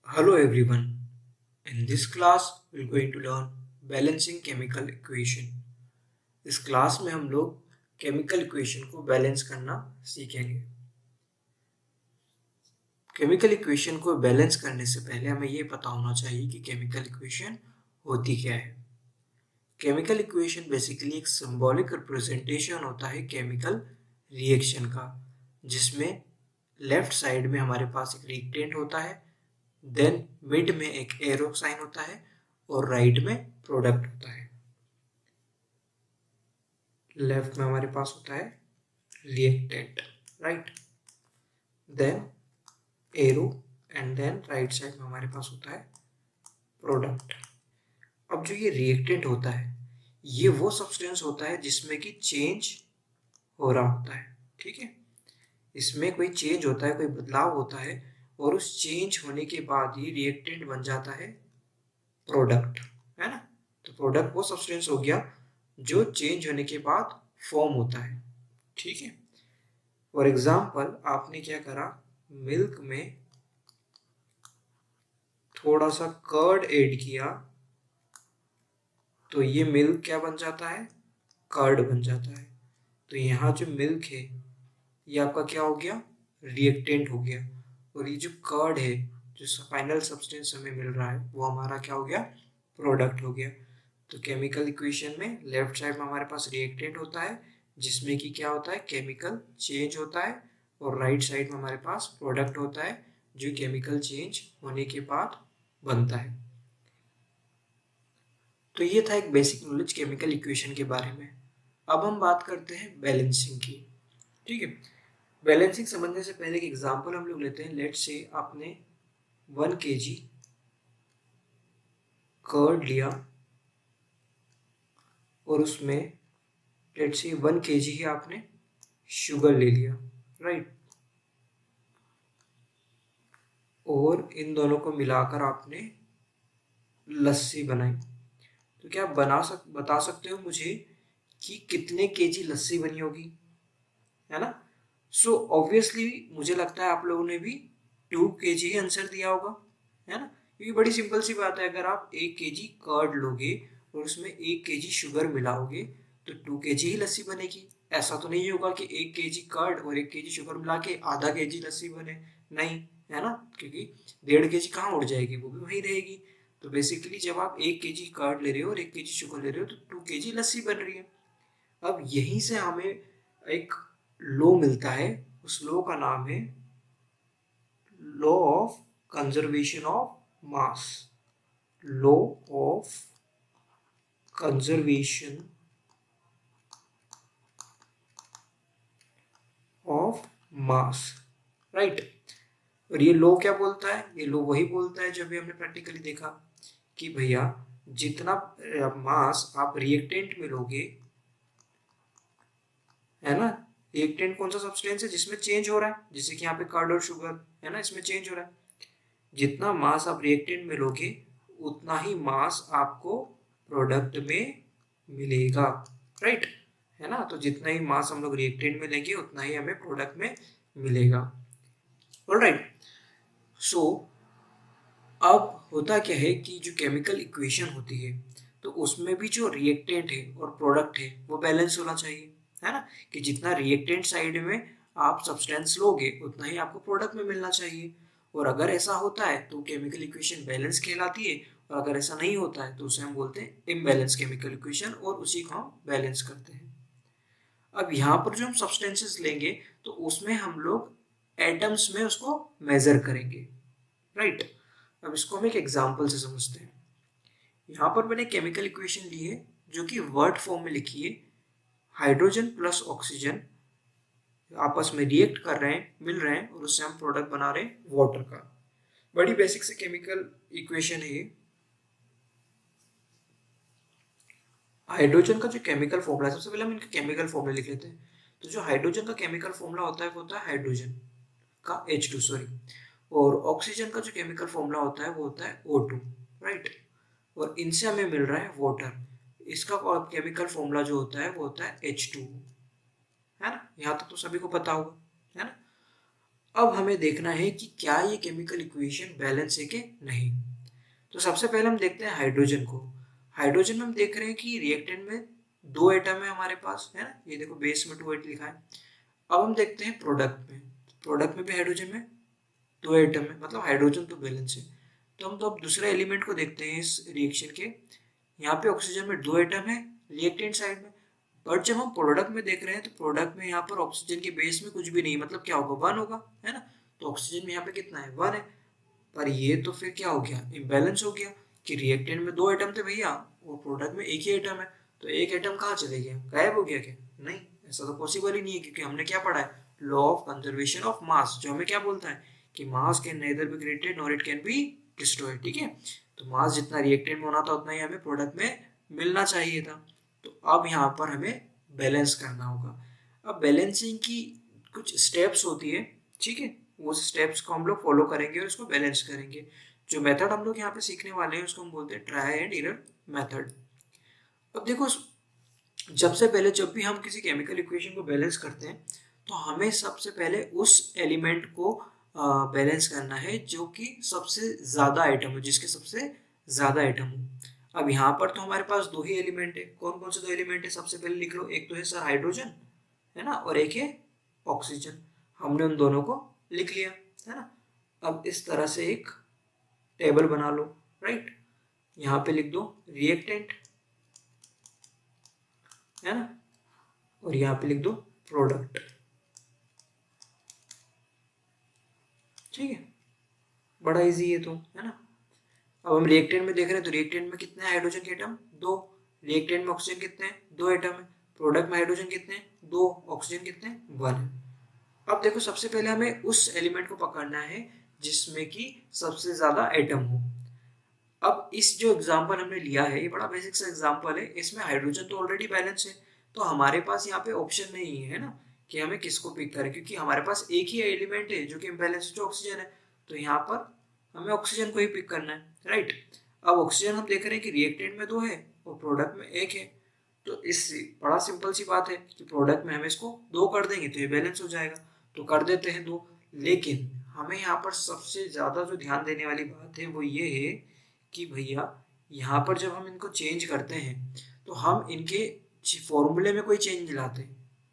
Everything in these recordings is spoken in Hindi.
Hello everyone. In this class, we're going to learn balancing chemical equation. इस क्लास में हम लोग केमिकल इक्वेशन को बैलेंस करना सीखेंगे। केमिकल इक्वेशन को बैलेंस करने से पहले हमें ये पता होना चाहिए कि केमिकल इक्वेशन होती क्या है। केमिकल इक्वेशन बेसिकली एक सिंबॉलिक रिप्रेजेंटेशन होता है केमिकल रिएक्शन का, जिसमें लेफ्ट साइड में हमारे पास एक रिएक्टेंट होता है, देन मिड में एक एरो साइन होता है और राइट में प्रोडक्ट होता है। लेफ्ट में हमारे पास होता है reactant, right, then arrow and then right side में हमारे पास होता है प्रोडक्ट। अब जो ये रिएक्टेंट होता है, ये वो सब्सटेंस होता है जिसमें कि चेंज हो रहा होता है, ठीक है। इसमें कोई चेंज होता है, कोई बदलाव होता है और उस चेंज होने के बाद ही रिएक्टेंट बन जाता है प्रोडक्ट, है ना। तो प्रोडक्ट वो सब्सटेंस हो गया जो चेंज होने के बाद फॉर्म होता है, ठीक है। फॉर एग्जाम्पल, आपने क्या करा, मिल्क में थोड़ा सा कर्ड ऐड किया तो ये मिल्क क्या बन जाता है, कर्ड बन जाता है। तो यहाँ जो मिल्क है ये आपका क्या हो गया, रिएक्टेंट हो गया, और ये जो कर्ड है, जो फाइनल सब्सटेंस हमें मिल रहा है, वो हमारा क्या हो गया, प्रोडक्ट हो गया। तो केमिकल इक्वेशन में लेफ्ट साइड में हमारे पास रिएक्टेंट होता है जिसमें कि क्या होता है, केमिकल चेंज होता है, और राइट साइड में हमारे पास प्रोडक्ट होता है जो केमिकल चेंज होने के बाद बनता है। तो ये था एक बेसिक नॉलेज केमिकल इक्वेशन के बारे में। अब हम बात करते हैं बैलेंसिंग की, ठीक है। बैलेंसिंग समझने से पहले एक एग्जांपल हम लोग लेते हैं। लेट्स से आपने 1 kg कर्ड लिया और उसमें लेट्स से 1 kg ही आपने शुगर ले लिया, राइट, और इन दोनों को मिलाकर आपने लस्सी बनाई। तो क्या आप बता सकते हो मुझे कि कितने केजी लस्सी बनी होगी, है ना। सो ऑब्वियसली मुझे लगता है आप लोगों ने भी 2 kg ही आंसर दिया होगा, है ना, क्योंकि बड़ी सिंपल सी बात है। अगर आप 1 kg कर्ड लोगे और उसमें 1 kg शुगर मिलाओगे तो 2 kg ही लस्सी बनेगी। ऐसा तो नहीं होगा कि 1 kg कर्ड और 1 kg शुगर मिला के आधा kg लस्सी बने, नहीं, है ना, क्योंकि 1.5 kg कहाँ उड़ जाएगी, वो भी वहीं रहेगी। तो बेसिकली जब आप 1 kg कर्ड ले रहे हो और 1 kg शुगर ले रहे हो तो 2 kg लस्सी बन रही है। अब यहीं से हमें एक लॉ मिलता है, उस लॉ का नाम है law of conservation of mass. Law of conservation of mass, right. और ये लॉ क्या बोलता है, ये लॉ वही बोलता है जो भी हमने प्रैक्टिकली देखा कि भैया जितना मास आप रिएक्टेंट में लोगे, है ना, रिएक्टेंट कौन सा सब्सटेंस है जिसमें चेंज हो रहा है, जैसे कि यहाँ पे कर्ड और शुगर है ना, इसमें चेंज हो रहा है। जितना मास आप रिएक्टेंट में लोगे उतना ही मास आपको प्रोडक्ट में मिलेगा, राइट, है ना। तो जितना ही मास हम लोग रिएक्टेंट में लेंगे उतना ही हमें प्रोडक्ट में मिलेगा, ऑलराइट। सो अब होता क्या है कि जो केमिकल इक्वेशन होती है तो उसमें भी जो रिएक्टेंट है और प्रोडक्ट है वो बैलेंस होना चाहिए, है ना, कि जितना रिएक्टेंट साइड में आप सब्सटेंस लोगे उतना ही आपको प्रोडक्ट में मिलना चाहिए। और अगर ऐसा होता है तो केमिकल इक्वेशन बैलेंस कहलाती है, और अगर ऐसा नहीं होता है तो उसे हम बोलते हैं इम्बैलेंस केमिकल इक्वेशन, और उसी को हम बैलेंस करते हैं। अब यहाँ पर जो हम सब्सटेंसेस लेंगे तो उसमें हम लोग एटम्स में उसको मेजर करेंगे, राइट। अब इसको हम एक एग्जांपल से समझते हैं। यहाँ पर मैंने केमिकल इक्वेशन ली है जो कि वर्ड फॉर्म में लिखी है। हाइड्रोजन प्लस ऑक्सीजन आपस में रिएक्ट कर रहे हैं, मिल रहे हैं, और उससे हम प्रोडक्ट बना रहे हैं वाटर का। बड़ी बेसिक से केमिकल इक्वेशन है ये। हाइड्रोजन का जो केमिकल फॉर्मूला है, सबसे पहले हम इनका केमिकल फॉर्मूला लिख लेते हैं। तो जो हाइड्रोजन का केमिकल फॉर्मूला होता है वो होता है हाइड्रोजन का H2, सॉरी, और ऑक्सीजन का जो केमिकल फॉर्मूला होता है वो होता है O2, राइट। और इनसे हमें मिल रहा है वाटर। इसका केमिकल फॉर्मूला जो होता है वो होता है H2, है ना। यहाँ तक तो सभी को पता होगा, है ना। अब हमें देखना है कि क्या ये केमिकल इक्वेशन बैलेंस है कि नहीं। तो सबसे पहले हम देखते हैं हाइड्रोजन को। हाइड्रोजन में हम देख रहे हैं कि रिएक्टेंट में दो एटम है हमारे पास, है ना, ये देखो बेस में 2 लिखा है। अब हम देखते हैं प्रोडक्ट में। प्रोडक्ट में भी हाइड्रोजन में 2 एटम है, मतलब हाइड्रोजन तो बैलेंस है। तो हम तो अब दूसरे एलिमेंट को देखते हैं इस रिएक्शन के। यहाँ पे ऑक्सीजन में 2 एटम है रिएक्टेंट साइड में, बट जब हम प्रोडक्ट में देख रहे हैं तो प्रोडक्ट में यहाँ पर ऑक्सीजन के बेस में कुछ भी नहीं, मतलब क्या होगा, 1 होगा, है ना। तो ऑक्सीजन में यहाँ पे कितना है, 1 है। पर ये तो फिर क्या हो गया, इम्बैलेंस हो गया कि रिएक्टेंट में 2 एटम थे भैया और प्रोडक्ट में एक ही एटम है। तो एक एटम कहाँ चले गया, गायब हो गया क्या? नहीं, ऐसा तो पॉसिबल ही नहीं है, क्योंकि हमने क्या पढ़ा है, law of conservation of mass, जो हमें क्या बोलता है कि मास can nether be created nor it can be destroyed. ठीक है, तो मास जितना रिएक्टेंट में होना था उतना ही हमें प्रोडक्ट में मिलना चाहिए था। तो अब यहाँ पर हमें बैलेंस करना होगा। अब बैलेंसिंग की कुछ स्टेप्स होती है, ठीक है, वो स्टेप्स को हम लोग फॉलो करेंगे और इसको बैलेंस करेंगे। जो मेथड हम लोग यहाँ पे सीखने वाले हैं उसको हम बोलते हैं ट्राई एंड एरर मेथड। अब देखो, जब से पहले जब भी हम किसी केमिकल इक्वेशन को बैलेंस करते हैं तो हमें सबसे पहले उस एलिमेंट को बैलेंस करना है जो कि सबसे ज़्यादा आइटम हो, जिसके सबसे ज़्यादा आइटम हो। अब यहाँ पर तो हमारे पास दो ही एलिमेंट है। कौन कौन से दो एलिमेंट है, सबसे पहले लिख लो। एक तो है सर हाइड्रोजन, है ना, और एक है ऑक्सीजन। हमने उन दोनों को लिख लिया, है ना। अब इस तरह से एक टेबल बना लो, राइट। यहाँ पे लिख दो रिएक्टेंट, है ना, और यहाँ पे लिख दो प्रोडक्ट। ठीक है, बड़ा इजी है तो, है ना। अब हम रिएक्टेंट में देख रहे हैं तो रिएक्टेंट में कितने हैं हाइड्रोजन के एटम, 2। रिएक्टेंट में ऑक्सीजन कितने हैं, 2 एटम है। प्रोडक्ट में हाइड्रोजन कितने हैं, 2। ऑक्सीजन कितने हैं, 1 है। अब देखो, सबसे पहले हमें उस एलिमेंट को पकड़ना है जिसमें कि सबसे ज्यादा एटम हो। अब इस जो एग्जांपल हमने लिया है, ये बड़ा बेसिक सा एग्जांपल है। इसमें हाइड्रोजन तो ऑलरेडी बैलेंस है, तो हमारे पास यहाँ पे ऑप्शन नहीं है ना कि हमें किसको पिक करें, क्योंकि हमारे पास एक ही एलिमेंट है जो कि इम्बैलेंस, जो ऑक्सीजन है। तो यहाँ पर हमें ऑक्सीजन को ही पिक करना है, राइट। अब ऑक्सीजन हम देख रहे हैं कि रिएक्टेंट में 2 है और प्रोडक्ट में 1 है। तो इस बड़ा सिंपल सी बात है कि प्रोडक्ट में हम इसको 2 कर देंगे तो ये बैलेंस हो जाएगा। तो कर देते हैं 2। लेकिन हमें यहाँ पर सबसे ज़्यादा जो ध्यान देने वाली बात है वो ये है कि भैया यहाँ पर जब हम इनको चेंज करते हैं तो हम इनके फॉर्मूले में कोई चेंज नहीं लाते।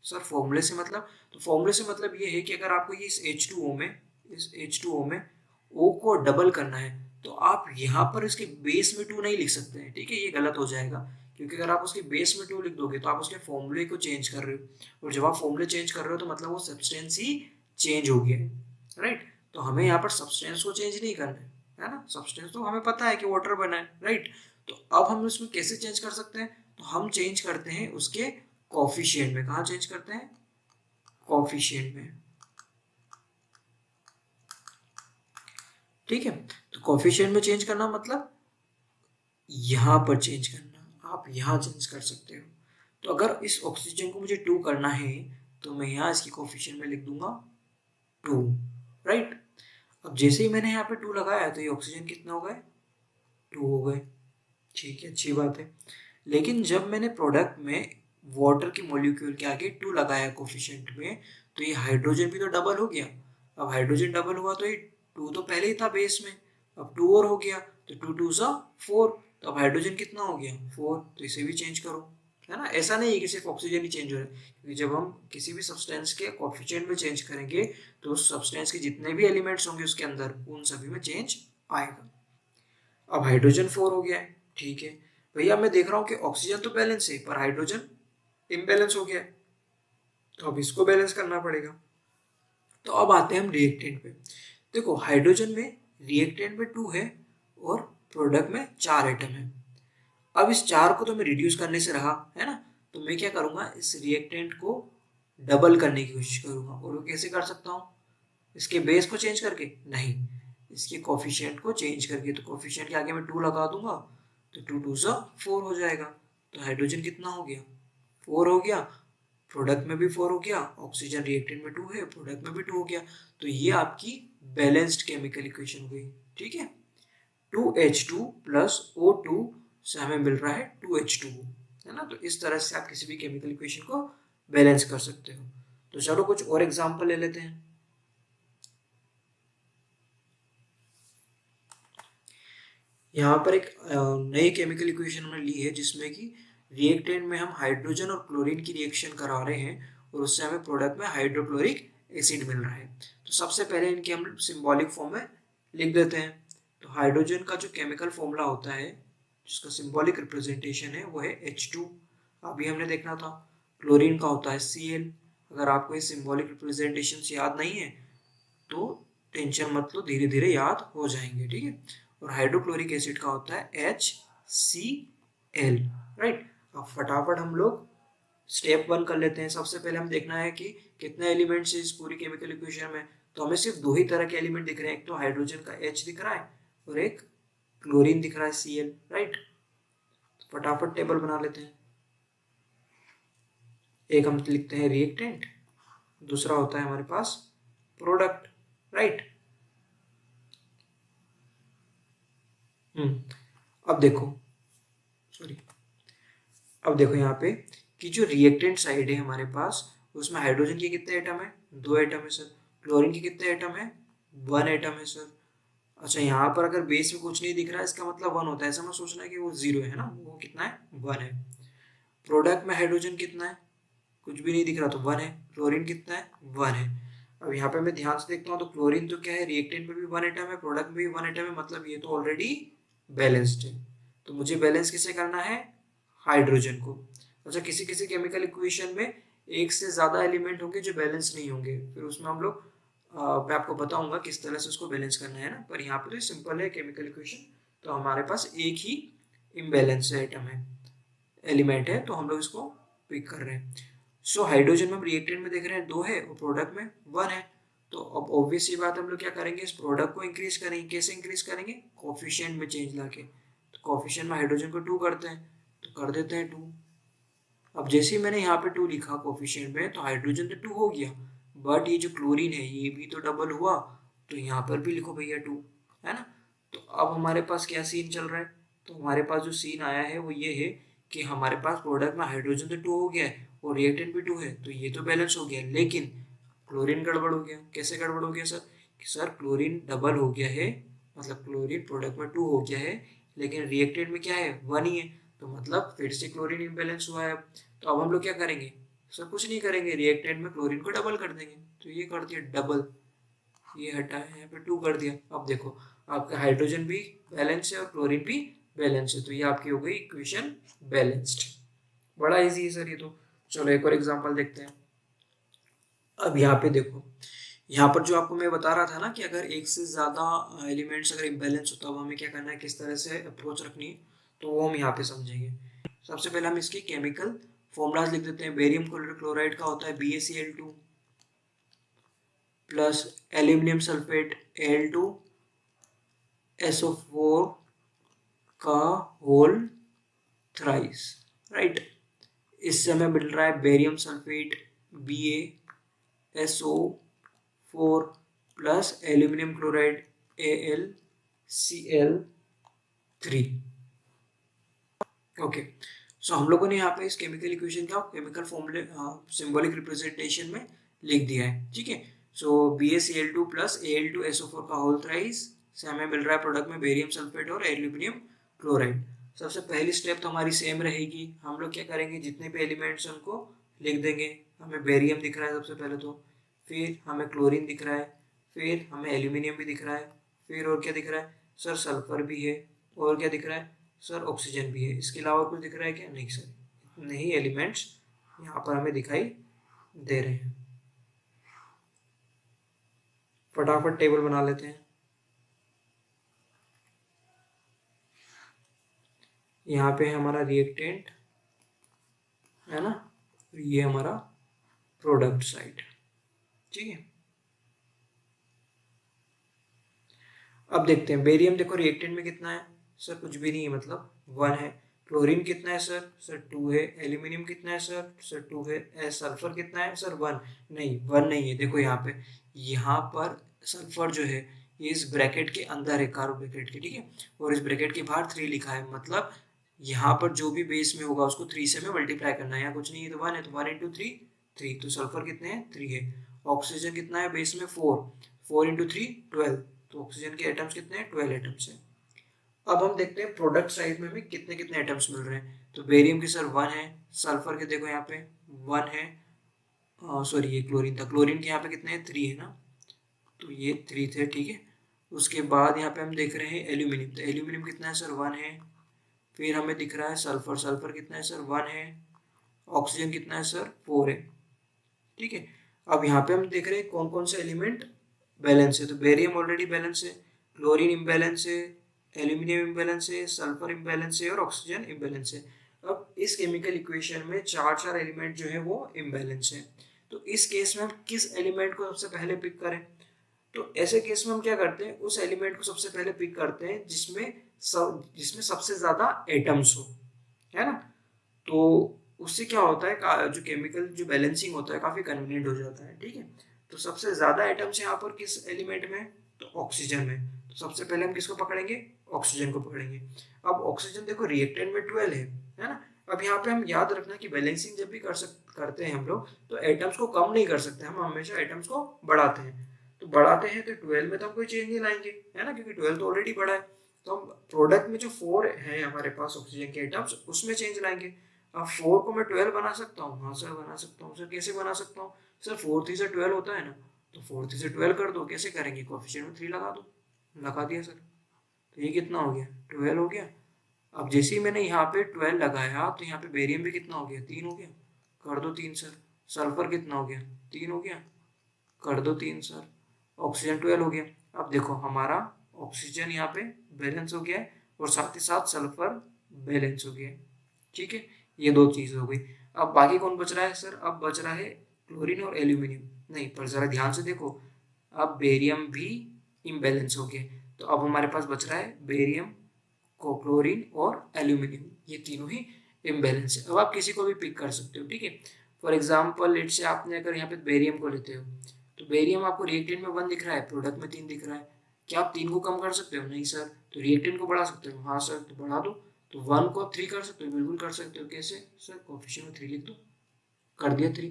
सर फॉर्मूले से मतलब, तो फॉर्मूले से मतलब ये है कि अगर आपको ये इस H2O में O को डबल करना है तो आप यहाँ पर इसके बेस में 2 नहीं लिख सकते हैं, ठीक है, ये गलत हो जाएगा। क्योंकि अगर आप उसके बेस में 2 लिख दोगे तो आप उसके फॉर्मूले को चेंज कर रहे हो, और जब आप फॉर्मूले चेंज कर रहे हो तो मतलब वो सब्सटेंस ही चेंज हो गया है, राइट। तो हमें यहाँ पर सब्सटेंस को चेंज नहीं करना है ना। सब्सटेंस तो हमें पता है कि वाटर बना है, राइट। तो अब हम उसमें कैसे चेंज कर सकते हैं, तो हम चेंज करते हैं उसके कॉफिशिएंट में। कहाँ चेंज करते हैं, कॉफिशिएंट में, ठीक है। तो कॉफिशिएंट में चेंज करना मतलब यहाँ पर चेंज करना, आप यहाँ चेंज कर सकते हो। तो अगर इस ऑक्सीजन को मुझे 2 करना है तो मैं यहाँ इसकी कोफिशिएंट में लिख दूंगा 2, राइट। अब जैसे ही मैंने यहाँ पे 2 लगाया तो ये ऑक्सीजन कितना हो गए, 2 हो गए, ठीक है, अच्छी बात है। लेकिन जब मैंने प्रोडक्ट में वाटर के मॉलिक्यूल के आगे 2 लगाया कोफिशिएंट में, तो ये हाइड्रोजन भी तो डबल हो गया। अब हाइड्रोजन डबल हुआ तो ये 2 तो पहले ही था बेस में, अब 2 और हो गया तो 2 2 सा 4। तो अब हाइड्रोजन कितना हो गया, 4। तो इसे भी चेंज करो, है ना। ऐसा नहीं है कि सिर्फ ऑक्सीजन ही चेंज हो रहा है, क्योंकि जब हम किसी भी सब्सटेंस के कोफिशिएंट में चेंज करेंगे तो उस सब्सटेंस के जितने भी एलिमेंट्स होंगे उसके अंदर उन सभी में चेंज आएगा। अब हाइड्रोजन 4 हो गया है, ठीक है। भैया मैं देख रहा हूँ कि ऑक्सीजन तो बैलेंस है पर हाइड्रोजन इम्बैलेंस हो गया है, तो अब इसको बैलेंस करना पड़ेगा। तो अब आते हैं हम रिएक्टेंट पे। देखो हाइड्रोजन में रिएक्टेंट में 2 है और प्रोडक्ट में 4 एटम है। अब इस 4 को तो मैं रिड्यूस करने से रहा, है ना। तो मैं क्या करूँगा, इस रिएक्टेंट को डबल करने की कोशिश करूँगा। और वो कैसे कर सकता हूँ, इसके बेस को चेंज करके नहीं, इसके कोफिशिएंट को चेंज करके। तो कोफिशिएंट के आगे मैं 2 लगा दूंगा तो 2 2 सा 4 हो जाएगा। तो हाइड्रोजन कितना हो गया, 4 हो गया। प्रोडक्ट में भी 4 हो गया, ऑक्सीजन रिएक्टेंट में 2 है, प्रोडक्ट में भी 2 हो गया। तो ये आपकी बैलेंस्ड केमिकल इक्वेशन हुई, ठीक है। 2H2 प्लस O2 से हमें मिल रहा है 2H2O, है ना। तो इस तरह से आप किसी भी केमिकल इक्वेशन को बैलेंस कर सकते हो। तो चलो कुछ और एग्जांपल ले लेते हैं। यहाँ पर एक नई केमिकल इक्वेशन हमने ली है जिसमें कि रिएक्टेंट में हम हाइड्रोजन और क्लोरीन की रिएक्शन करा रहे हैं और उससे हमें प्रोडक्ट में हाइड्रोक्लोरिक एसिड मिल रहा है। तो सबसे पहले इनकी हम सिंबॉलिक फॉर्म में लिख देते हैं। तो हाइड्रोजन का जो केमिकल फॉर्मूला होता है जिसका सिंबॉलिक रिप्रेजेंटेशन है वो है H2, अभी हमने देखना था। क्लोरीन का होता है Cl। अगर आपको ये सिंबॉलिक रिप्रेजेंटेशन याद नहीं है तो टेंशन मत लो, धीरे धीरे याद हो जाएंगे, ठीक है। और हाइड्रोक्लोरिक एसिड का होता है HCl, राइट। अब फटाफट हम लोग स्टेप 1 कर लेते हैं। सबसे पहले हम देखना है कि कितने एलिमेंट्स है इस पूरी केमिकल इक्वेशन में। तो हमें सिर्फ दो ही तरह के एलिमेंट दिख रहे हैं, एक तो हाइड्रोजन का H दिख रहा है और एक क्लोरीन दिख रहा है Cl, राइट। फटाफट टेबल बना लेते हैं। एक हम लिखते हैं रिएक्टेंट, दूसरा होता है हमारे पास प्रोडक्ट, राइट। अब देखो, सॉरी, अब देखो यहाँ पे कि जो रिएक्टेंट साइड है हमारे पास उसमें हाइड्रोजन के कितने एटम है? 2 एटम है सर। क्लोरीन के कितने एटम है? 1 एटम है सर। अच्छा, यहाँ पर अगर बेस में कुछ नहीं दिख रहा है इसका मतलब 1 होता है, ऐसा मत सोचना है कि वो 0 है ना, वो कितना है? 1 है। प्रोडक्ट में हाइड्रोजन कितना है? कुछ भी नहीं दिख रहा तो 1 है। क्लोरीन कितना है? 1 है। अब यहाँ पे मैं ध्यान से देखता हूँ तो क्लोरीन तो क्या है, रिएक्टेंट में भी 1 एटम है, प्रोडक्ट में भी 1 एटम है, मतलब ये तो ऑलरेडी बैलेंस्ड है। तो मुझे बैलेंस किसे करना है? हाइड्रोजन को। अच्छा, किसी किसी केमिकल इक्वेशन में एक से ज्यादा एलिमेंट होंगे जो बैलेंस नहीं होंगे, फिर उसमें हम लोग मैं आपको बताऊंगा किस तरह से उसको बैलेंस करना है ना, पर यहाँ पे तो सिंपल है केमिकल इक्वेशन। तो हमारे पास एक ही इम्बैलेंस एटम है, एलिमेंट है, तो हम लोग इसको पिक कर रहे हैं। सो हाइड्रोजन में हम रिएक्टेंट में देख रहे हैं 2 है और प्रोडक्ट में 1 है। तो अब ऑब्वियस ये बात, हम लोग क्या करेंगे, इस प्रोडक्ट को इंक्रीज करेंगे। कैसे इंक्रीज करेंगे? कोफिशिएंट में चेंज लाके। तो कोफिशिएंट में हाइड्रोजन को 2 करते हैं, तो कर देते हैं 2। अब जैसे ही मैंने यहाँ पे 2 लिखा कोफिशिएंट में, तो हाइड्रोजन तो 2 हो गया, बट ये जो क्लोरीन है ये भी तो डबल हुआ, तो यहाँ पर भी लिखो भैया 2, है ना। तो अब हमारे पास क्या सीन चल रहा है? तो हमारे पास जो सीन आया है वो ये है कि हमारे पास प्रोडक्ट में हाइड्रोजन तो 2 हो गया है और रिएक्टेंट भी 2 है, तो ये तो बैलेंस हो गया, लेकिन क्लोरीन गड़बड़ हो गया। कैसे गड़बड़ हो गया सर? कि सर क्लोरीन डबल हो गया है, मतलब क्लोरीन प्रोडक्ट में 2 हो गया है लेकिन रिएक्टेंट में क्या है? 1 ही है, तो मतलब फिर से क्लोरीन इम्बैलेंस हुआ है। तो अब हम लोग क्या करेंगे? सर कुछ नहीं करेंगे, रिएक्टेंट में क्लोरीन को डबल कर देंगे। तो ये कर दिया डबल, ये हटाया, यहाँ पे 2 कर दिया। अब देखो आपका हाइड्रोजन भी बैलेंस है और क्लोरीन भी बैलेंस है, तो ये आपकी हो गई इक्वेशन बैलेंस्ड। बड़ा इजी है सर ये तो। चलो एक और एग्जांपल देखते हैं। अब यहाँ पे देखो, यहाँ पर जो आपको मैं बता रहा था ना कि अगर एक से ज़्यादा एलिमेंट्स अगर इम्बैलेंस होता है तो हमें क्या करना है, किस तरह से अप्रोच रखनी है, तो वो हम यहाँ पे समझेंगे। सबसे पहले हम इसके केमिकल फॉर्मूलाज लिख देते हैं। बेरियम क्लोराइड का होता है BaCl2 plus aluminium sulphate Al2SO4 का होल थ्राइस, राइट। इससे हमें मिल रहा है barium sulphate BaSO4 plus aluminium chloride AlCl3। Okay, so हम लोगों ने यहाँ पे इस केमिकल इक्वेशन का केमिकल फॉर्मूले सिंबॉलिक रिप्रेजेंटेशन में लिख दिया है, ठीक है। सो BaCl2 प्लस Al2SO4 का होल थ्राइस से हमें मिल रहा है प्रोडक्ट में बेरियम सल्फेट और एल्यूमिनियम क्लोराइड। सबसे पहली स्टेप तो हमारी सेम रहेगी, हम लोग क्या करेंगे, जितने भी एलिमेंट्स हैं उनको लिख देंगे। हमें बेरियम दिख रहा है सबसे पहले तो, फिर हमें क्लोरीन दिख रहा है, फिर हमें एल्यूमिनियम भी दिख रहा है, फिर और क्या दिख रहा है सर? सल्फर भी है, और क्या दिख रहा है सर? ऑक्सीजन भी है। इसके अलावा कुछ दिख रहा है क्या? नहीं सर, इतने ही एलिमेंट्स यहाँ पर हमें दिखाई दे रहे हैं। फटाफट टेबल बना लेते हैं। यहाँ पे हमारा रिएक्टेंट है ना, ये हमारा प्रोडक्ट साइड, ठीक है। अब देखते हैं बेरियम, देखो रिएक्टेंट में कितना है सर? कुछ भी नहीं है, मतलब 1 है। क्लोरीन कितना है सर? सर 2 है। एल्यूमिनियम कितना है सर? सर 2 है। सल्फर कितना है सर? 1 नहीं, 1 नहीं है। देखो यहाँ पर सल्फर जो है ये इस ब्रैकेट के अंदर है, कार्बन ब्रैकेट के, ठीक है, और इस ब्रैकेट के बाहर 3 लिखा है, मतलब यहाँ पर जो भी बेस में होगा उसको 3 से हमें मल्टीप्लाई करना है। यहाँ कुछ नहीं है तो 1 है, तो 1 इंटू 3 3। तो सल्फर कितने हैं? 3 है। ऑक्सीजन कितना है बेस में? 4 4 इंटू 3 12। तो ऑक्सीजन के एटम्स कितने हैं? 12 एटम्स हैं। अब हम देखते हैं प्रोडक्ट साइड में हमें कितने कितने आइटम्स मिल रहे हैं। तो बेरियम के सर 1 है, सल्फर के देखो यहाँ पे 1 है, सॉरी ये क्लोरीन था, क्लोरीन के यहाँ पे कितने हैं 3 है ना, तो ये 3 थे, ठीक है। उसके बाद यहाँ पे हम देख रहे हैं एल्यूमिनियम, तो एल्यूमिनियम कितना है सर 1 है। फिर हमें दिख रहा है सल्फर, सल्फर कितना है सर 1 है। ऑक्सीजन कितना है सर 4 है, ठीक है। अब यहाँ पे हम देख रहे हैं कौन कौन से एलिमेंट बैलेंस है। तो बेरियम ऑलरेडी बैलेंस है, क्लोरीन इम्बैलेंस है, एल्यूमिनियम इम्बैलेंस है, सल्फर इम्बैलेंस है और ऑक्सीजन इम्बैलेंस है। अब इस केमिकल इक्वेशन में चार चार एलिमेंट जो है वो इम्बैलेंस है। तो इस केस में हम किस एलिमेंट को सबसे पहले पिक करें? तो ऐसे केस में हम क्या करते हैं, उस एलिमेंट को सबसे पहले पिक करते हैं जिसमें सबसे ज्यादा एटम्स हो, है ना। तो उससे क्या होता है जो केमिकल जो बैलेंसिंग होता है काफी कन्वीनियंट हो जाता है, ठीक है। तो सबसे ज्यादा एटम्स यहाँ पर किस एलिमेंट में? तो ऑक्सीजन में। तो सबसे पहले हम किसको पकड़ेंगे? ऑक्सीजन को पकड़ेंगे। अब ऑक्सीजन देखो रिएक्टेंट में 12 है ना। अब यहाँ पे हम याद रखना कि बैलेंसिंग जब भी करते हैं हम लोग, तो एटम्स को कम नहीं कर सकते, हम हमेशा एटम्स को बढ़ाते हैं। तो बढ़ाते हैं तो 12 में तो हम कोई चेंज नहीं लाएंगे, है ना, क्योंकि 12 तो ऑलरेडी बढ़ा है। तो हम प्रोडक्ट में जो 4 है हमारे पास ऑक्सीजन के एटम्स, उसमें चेंज लाएंगे। अब 4 को मैं 12 बना सकता हूँ, हाँ सर बना सकता हूँ। सर कैसे बना सकता हूँ? सर 4 3 से 12 होता है ना, तो 4 3 से 12 कर दो। कैसे करेंगे? कोएफिशिएंट में 3 लगा दो। लगा दिया सर, तो ये कितना हो गया? 12 हो गया। अब जैसे ही मैंने यहाँ पे 12 लगाया तो यहाँ पे बेरियम भी कितना हो गया? 3 हो गया। कर दो 3 सर। सल्फर कितना हो गया? 3 हो गया। कर दो 3 सर। ऑक्सीजन 12 हो गया। अब देखो हमारा ऑक्सीजन यहाँ पे बैलेंस हो गया है और साथ ही साथ सल्फर बैलेंस हो गया है, ठीक है। ये दो चीज हो गई। अब बाकी कौन बच रहा है सर? अब बच रहा है क्लोरीन और एल्यूमिनियम। नहीं, पर जरा ध्यान से देखो, अब बेरियम भी इम्बैलेंस हो गया। तो अब हमारे पास बच रहा है बेरियम को क्लोरीन और एल्यूमिनियम, ये तीनों ही इम्बैलेंस है। अब आप किसी को भी पिक कर सकते हो, ठीक है। फॉर एग्जाम्पल लेट से आपने अगर यहाँ पे बेरियम को लेते हो, तो बेरियम आपको रिएक्टेंट में 1 दिख रहा है, प्रोडक्ट में 3 दिख रहा है। क्या आप 3 को कम कर सकते हो? नहीं सर। तो रिएक्टेंट को बढ़ा सकते हो? हाँ सर, तो बढ़ा दो। तो 1 को आप 3 कर सकते हो? बिल्कुल कर सकते हो। कैसे सर? कोएफिशिएंट में 3 लिख दो। कर दिया 3।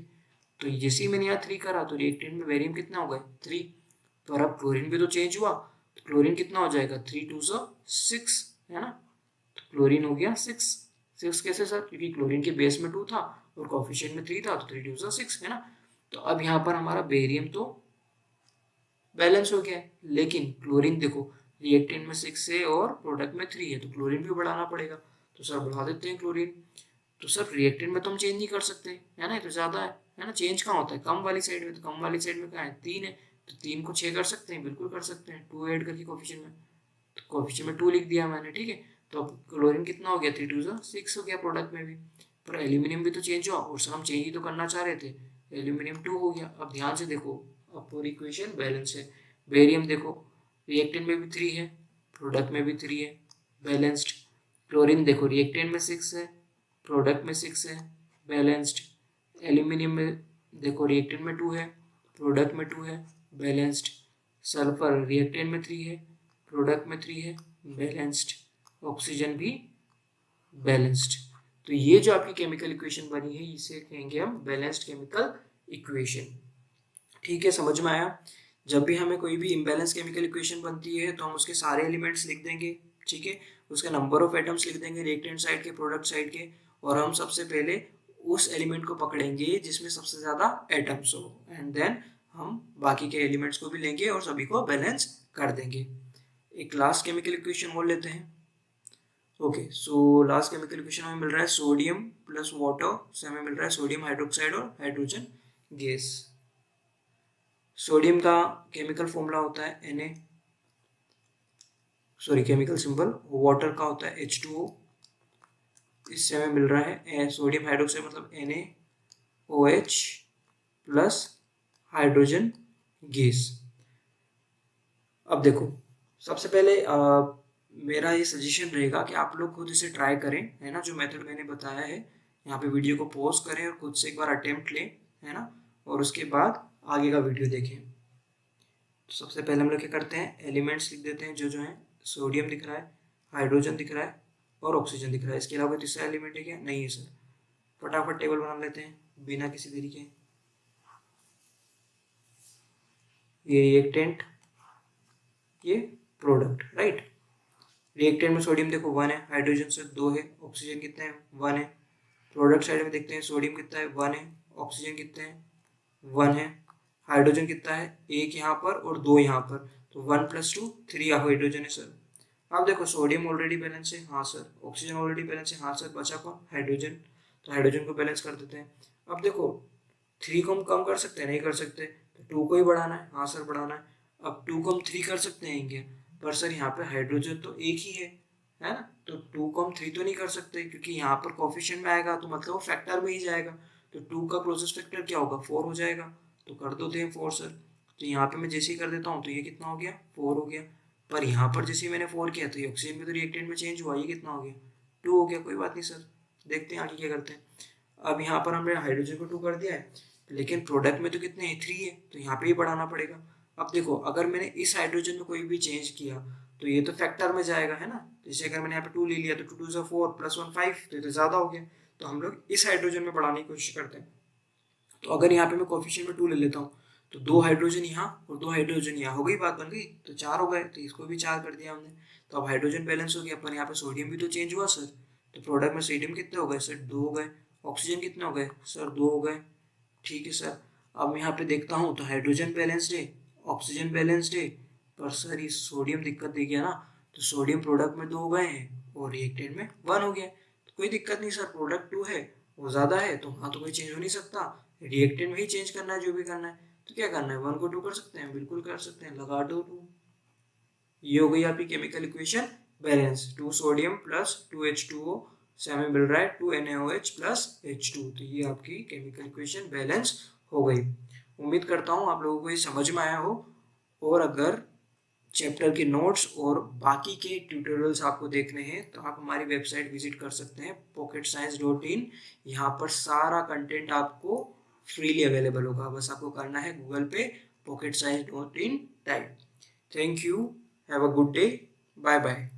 तो जैसे ही मैंने यहाँ 3 करा तो रिएक्टेंट में बेरियम कितना हो गया? 3। तो अब क्लोरीन भी तो चेंज हुआ, तो क्लोरीन कितना हो जाएगा? 3 2 6, है ना। तो क्लोरीन हो गया 6। 6 कैसे सर? क्योंकि क्लोरीन के बेस में 2 था और कोएफिशिएंट में 3 था, तो 3 2 6, है ना। तो अब यहाँ पर हमारा बेरियम तो बैलेंस हो गया है, लेकिन क्लोरीन देखो रिएक्टेंट में 6 है और प्रोडक्ट में 3 है, तो क्लोरीन भी बढ़ाना पड़ेगा। तो सर बढ़ा देते हैं क्लोरीन। तो सर रिएक्टेंट में तो हम चेंज नहीं कर सकते, है ना, ये तो ज़्यादा है ना। चेंज कहाँ होता है? कम वाली साइड में। तो कम वाली साइड में कहाँ है? 3 है। तो 3 को 6 कर सकते हैं? बिल्कुल कर सकते हैं, 2 ऐड करके कोएफिशिएंट में। तो कोएफिशिएंट में 2 लिख दिया मैंने, ठीक है। तो अब क्लोरीन कितना हो गया? 3 2 6 हो गया प्रोडक्ट में भी। पर एल्यूमिनियम भी तो चेंज हुआ, और सर हम चेंज ही तो करना चाह रहे थे। एल्यूमिनियम 2 हो गया। अब ध्यान से देखो, अब पूरी इक्वेशन बैलेंस है। बेरियम देखो रिएक्टेंट में भी 3 है, प्रोडक्ट में भी 3 है, बैलेंस्ड। क्लोरीन देखो रिएक्टेंट में 6 है, प्रोडक्ट में 6 है, बैलेंस्ड। एल्यूमिनियम में देखो रिएक्टेंट में 2 है, प्रोडक्ट में 2 है, बैलेंस्ड। सल्फर रिएक्टेंट में 3 है, प्रोडक्ट में 3 है, बैलेंस्ड। ऑक्सीजन भी बैलेंस्ड। तो ये जो आपकी केमिकल इक्वेशन बनी है इसे कहेंगे हम बैलेंस्ड केमिकल इक्वेशन, ठीक है। समझ में आया? जब भी हमें कोई भी इम्बैलेंस केमिकल इक्वेशन बनती है तो हम उसके सारे एलिमेंट्स लिख देंगे, ठीक है। उसका नंबर ऑफ एटम्स लिख देंगे रिएक्टेंट साइड के, प्रोडक्ट साइड के, और हम सबसे पहले उस एलिमेंट को पकड़ेंगे जिसमें सबसे ज़्यादा एटम्स हो, एंड देन हम बाकी के एलिमेंट्स को भी लेंगे और सभी को बैलेंस कर देंगे। एक लास्ट केमिकल इक्वेशन और लेते हैं। Okay, so last chemical equation हमें मिल रहा है सोडियम प्लस वाटर से हमें मिल रहा है सोडियम हाइड्रोक्साइड और हाइड्रोजन गैस। सोडियम का केमिकल फॉर्मूला होता है Na, sorry chemical symbol. Water का होता है H2O। इससे हमें मिल रहा है सोडियम हाइड्रोक्साइड मतलब NaOH प्लस हाइड्रोजन गैस। अब देखो सबसे पहले मेरा ये सजेशन रहेगा कि आप लोग खुद इसे ट्राई करें, है ना। जो मेथड मैंने बताया है यहाँ पे वीडियो को पॉज करें और खुद से एक बार अटेम्प्ट लें, है ना, और उसके बाद आगे का वीडियो देखें। तो सबसे पहले हम लोग क्या करते हैं, एलिमेंट्स लिख देते हैं जो जो है। सोडियम दिख रहा है, हाइड्रोजन दिख रहा है और ऑक्सीजन दिख रहा है। इसके अलावा तीसरा एलिमेंट है क्या? नहीं है सर। फटाफट टेबल बना लेते हैं बिना किसी देरी के। ये रिएक्टेंट, ये प्रोडक्ट, राइट। रिएक्टेंट में सोडियम देखो 1 है, हाइड्रोजन से 2 है, ऑक्सीजन कितने हैं 1 है। प्रोडक्ट साइड में देखते हैं सोडियम कितना है 1 है, ऑक्सीजन कितने हैं 1 है, हाइड्रोजन कितना है 1 यहाँ पर और 2 यहाँ पर, तो 1 + 2 3 हाइड्रोजन है सर। अब देखो सोडियम ऑलरेडी बैलेंस है, हाँ सर, ऑक्सीजन ऑलरेडी बैलेंस है, हाँ सर, बचा कौन हाइड्रोजन, तो हाइड्रोजन को बैलेंस कर देते हैं। अब देखो 3 को हम कम कर सकते हैं, नहीं कर सकते, तो 2 को ही बढ़ाना है, हाँ सर बढ़ाना है। अब 2 को हम 3 कर सकते हैं क्या, पर सर यहाँ पे हाइड्रोजन तो एक ही है ना, तो 2 को हम 3 तो नहीं कर सकते क्योंकि यहाँ पर कोफिशिएंट में आएगा तो मतलब वो फैक्टर में ही जाएगा, तो 2 का क्लोजेस्ट फैक्टर क्या होगा 4 हो जाएगा, तो कर दो थे 4 सर। तो यहाँ पे मैं जैसे ही कर देता हूँ तो ये कितना हो गया 4 हो गया, पर यहाँ पर जैसे ही मैंने 4 किया तो ये ऑक्सीजन में तो रिएक्टेंट में चेंज हुआ, ये कितना हो गया 2 हो गया। कोई बात नहीं सर, देखते हैं आगे क्या करते हैं। अब यहाँ पर हमने हाइड्रोजन को 2 कर दिया है, लेकिन प्रोडक्ट में तो कितने हैं 3 है, तो यहाँ पे ही बढ़ाना पड़ेगा। अब देखो अगर मैंने इस हाइड्रोजन में कोई भी चेंज किया तो ये तो फैक्टर में जाएगा, है ना, जैसे अगर मैंने यहाँ पे 2 ले लिया तो 2 2 4 + 1 5, तो ये तो ज़्यादा हो गया, तो हम लोग इस हाइड्रोजन में बढ़ाने की कोशिश करते हैं। तो अगर यहाँ पे मैं कोफिशिएंट में 2 ले लेता हूँ तो 2 हाइड्रोजन यहाँ और 2 हाइड्रोजन यहाँ, हो गई बात बन गई, तो 4 हो गए, तो इसको भी 4 कर दिया हमने, तो अब हाइड्रोजन बैलेंस हो गया। पर यहाँ पे सोडियम भी तो चेंज हुआ सर, तो प्रोडक्ट में सोडियम कितने हो गए सर 2 हो गए, ऑक्सीजन कितने हो गए सर 2 हो गए, ठीक है सर। अब यहाँ पे देखता हूँ तो हाइड्रोजन बैलेंस्ड है, ऑक्सीजन बैलेंस्ड है, पर सर ये सोडियम दिक्कत दे गया ना, तो सोडियम प्रोडक्ट में 2 हो गए हैं और रिएक्टेंट में 1 हो गया, तो कोई दिक्कत नहीं सर, प्रोडक्ट 2 है वो ज़्यादा है तो वहाँ तो कोई चेंज हो नहीं सकता, रिएक्टेंट में ही चेंज करना है जो भी करना है। तो क्या करना है 1 को 2 कर सकते हैं, बिल्कुल कर सकते हैं, लगा दो 2। ये हो गई आपकी chemical equation balance, 2 sodium + 2 H2O से हमें मिल रहा है 2 NaOH + H2, तो ये आपकी केमिकल इक्वेशन बैलेंस हो गई। उम्मीद करता हूँ आप लोगों को ये समझ में आया हो, और अगर चैप्टर के नोट्स और बाकी के ट्यूटोरियल्स आपको देखने हैं तो आप हमारी वेबसाइट विजिट कर सकते हैं pocketscience.in। यहाँ पर सारा कंटेंट आपको फ्रीली अवेलेबल होगा, बस आपको करना है गूगल पे pocketscience.in type. Thank you, have a good day, bye bye.